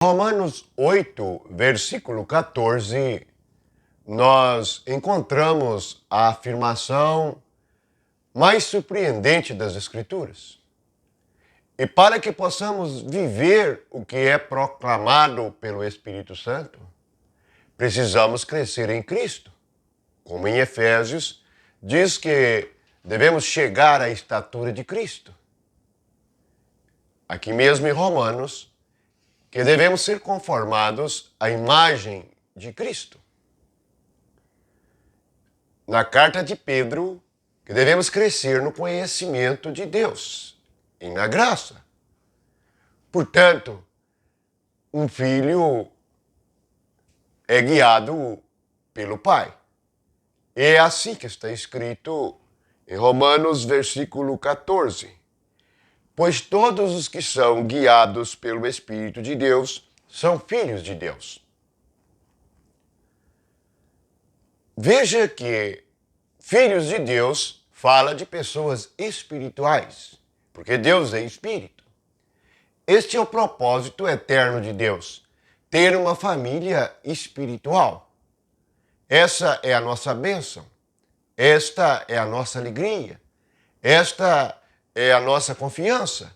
Romanos 8, versículo 14, nós encontramos a afirmação mais surpreendente das Escrituras. E para que possamos viver o que é proclamado pelo Espírito Santo, precisamos crescer em Cristo. Como em Efésios, diz que devemos chegar à estatura de Cristo. Aqui mesmo em Romanos, que devemos ser conformados à imagem de Cristo. Na carta de Pedro, que devemos crescer no conhecimento de Deus e na graça. Portanto, um filho é guiado pelo Pai. E é assim que está escrito em Romanos, versículo 14. Pois todos os que são guiados pelo Espírito de Deus são filhos de Deus. Veja que filhos de Deus fala de pessoas espirituais, porque Deus é espírito. Este é o propósito eterno de Deus, ter uma família espiritual. Essa é a nossa bênção, esta é a nossa alegria, esta é a nossa confiança.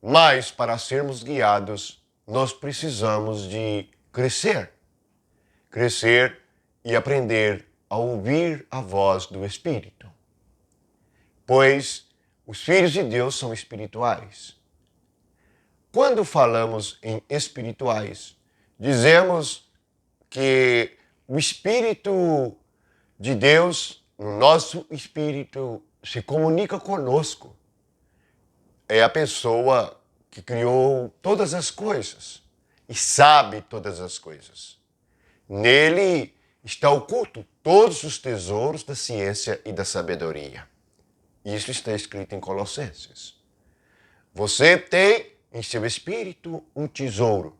Mas para sermos guiados, nós precisamos de crescer. Crescer e aprender a ouvir a voz do Espírito. Pois os filhos de Deus são espirituais. Quando falamos em espirituais, dizemos que o Espírito de Deus, o nosso Espírito, se comunica conosco. É a pessoa que criou todas as coisas e sabe todas as coisas. Nele está oculto todos os tesouros da ciência e da sabedoria. Isso está escrito em Colossenses. Você tem em seu espírito um tesouro,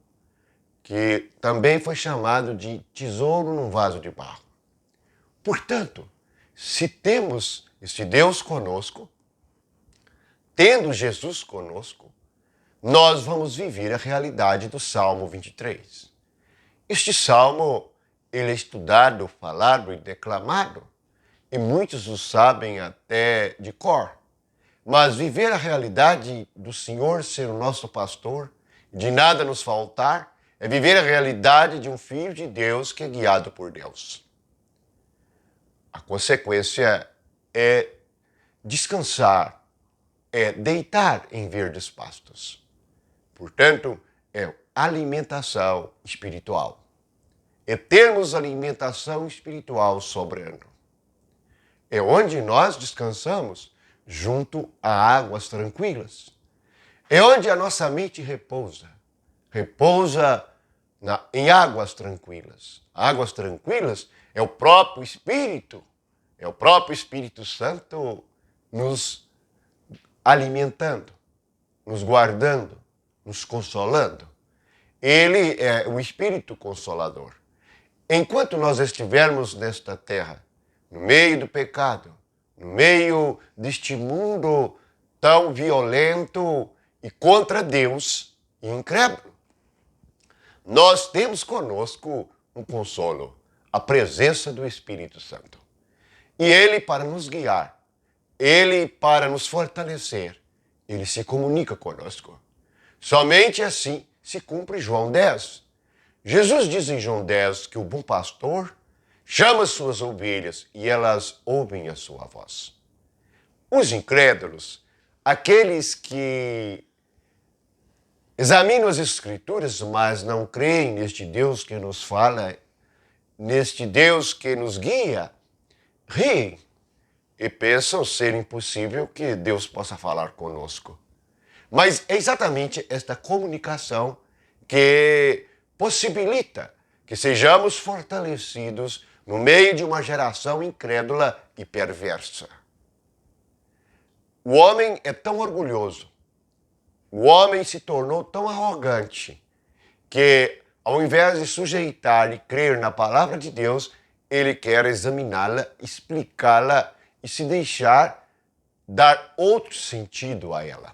que também foi chamado de tesouro num vaso de barro. Portanto, se temos este Deus conosco, tendo Jesus conosco, nós vamos viver a realidade do Salmo 23. Este salmo, ele é estudado, falado e declamado, e muitos o sabem até de cor. Mas viver a realidade do Senhor ser o nosso pastor, de nada nos faltar, é viver a realidade de um filho de Deus que é guiado por Deus. A consequência é descansar, é deitar em verdes pastos. Portanto, é alimentação espiritual. É termos alimentação espiritual sobrando. É onde nós descansamos junto a águas tranquilas. É onde a nossa mente repousa. Repousa em águas tranquilas. Águas tranquilas é o próprio Espírito. É o próprio Espírito Santo nos alimentando, nos guardando, nos consolando. Ele é o Espírito Consolador. Enquanto nós estivermos nesta terra, no meio do pecado, no meio deste mundo tão violento e contra Deus e incrédulo, nós temos conosco um consolo, a presença do Espírito Santo. E ele para nos guiar, ele para nos fortalecer, ele se comunica conosco. Somente assim se cumpre João 10. Jesus diz em João 10 que o bom pastor chama suas ovelhas e elas ouvem a sua voz. Os incrédulos, aqueles que examinam as Escrituras, mas não creem neste Deus que nos fala, neste Deus que nos guia, riem e pensam ser impossível que Deus possa falar conosco. Mas é exatamente esta comunicação que possibilita que sejamos fortalecidos no meio de uma geração incrédula e perversa. O homem é tão orgulhoso, o homem se tornou tão arrogante, que ao invés de sujeitar e crer na palavra de Deus, ele quer examiná-la, explicá-la e se deixar dar outro sentido a ela.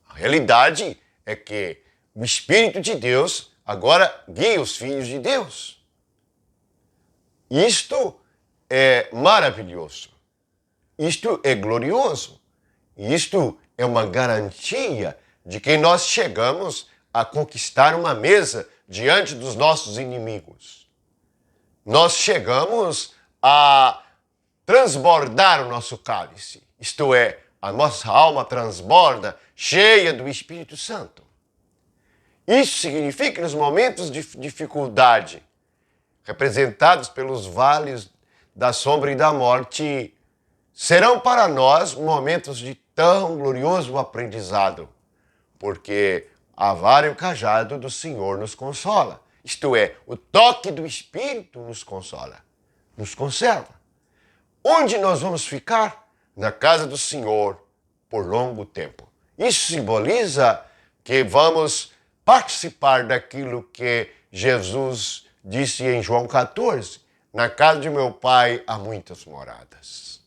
A realidade é que o Espírito de Deus agora guia os filhos de Deus. Isto é maravilhoso. Isto é glorioso. Isto é uma garantia de que nós chegamos a conquistar uma mesa diante dos nossos inimigos. Nós chegamos a transbordar o nosso cálice. Isto é, a nossa alma transborda cheia do Espírito Santo. Isso significa que nos momentos de dificuldade, representados pelos vales da sombra e da morte, serão para nós momentos de tão glorioso aprendizado, porque a vara e o cajado do Senhor nos consola. Isto é, o toque do Espírito nos consola, nos conserva. Onde nós vamos ficar? Na casa do Senhor por longo tempo. Isso simboliza que vamos participar daquilo que Jesus disse em João 14, na casa de meu Pai há muitas moradas.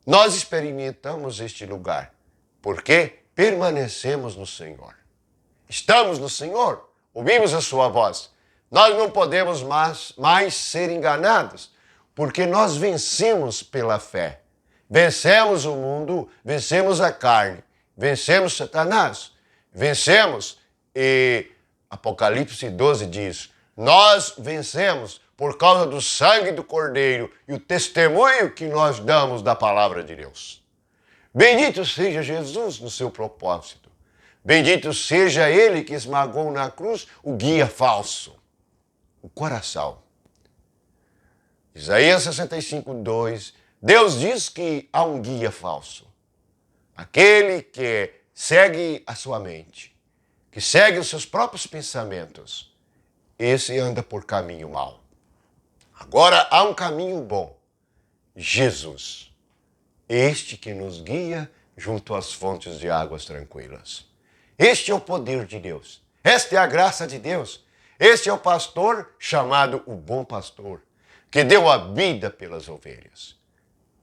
Nós experimentamos este lugar porque permanecemos no Senhor. Estamos no Senhor, ouvimos a sua voz. Nós não podemos mais ser enganados, porque nós vencemos pela fé. Vencemos o mundo, vencemos a carne, vencemos Satanás, vencemos, e Apocalipse 12 diz, nós vencemos por causa do sangue do Cordeiro e o testemunho que nós damos da palavra de Deus. Bendito seja Jesus no seu propósito. Bendito seja Ele que esmagou na cruz o guia falso, o coração. Isaías 65, 2, Deus diz que há um guia falso. Aquele que segue a sua mente, que segue os seus próprios pensamentos, esse anda por caminho mau. Agora há um caminho bom, Jesus, este que nos guia junto às fontes de águas tranquilas. Este é o poder de Deus, esta é a graça de Deus, este é o pastor chamado o bom pastor, que deu a vida pelas ovelhas.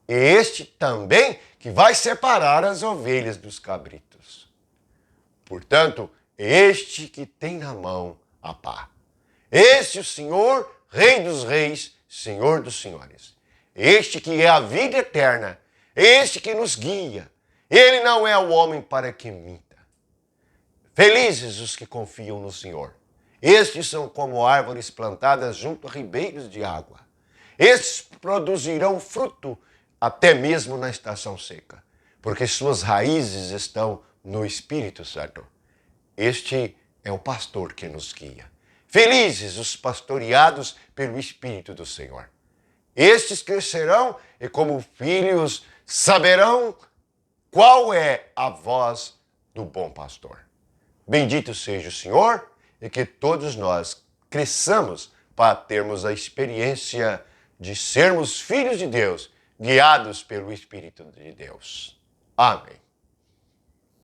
E este também que vai separar as ovelhas dos cabritos. Portanto, este que tem na mão a pá. Este o Senhor, Rei dos reis, Senhor dos senhores. Este que é a vida eterna. Este que nos guia. Ele não é o homem para que minta. Felizes os que confiam no Senhor. Estes são como árvores plantadas junto a ribeiros de água. Estes produzirão fruto até mesmo na estação seca, porque suas raízes estão no Espírito Santo. Este é o pastor que nos guia. Felizes os pastoreados pelo Espírito do Senhor. Estes crescerão e como filhos saberão qual é a voz do bom pastor. Bendito seja o Senhor e que todos nós cresçamos para termos a experiência de sermos filhos de Deus, guiados pelo Espírito de Deus. Amém.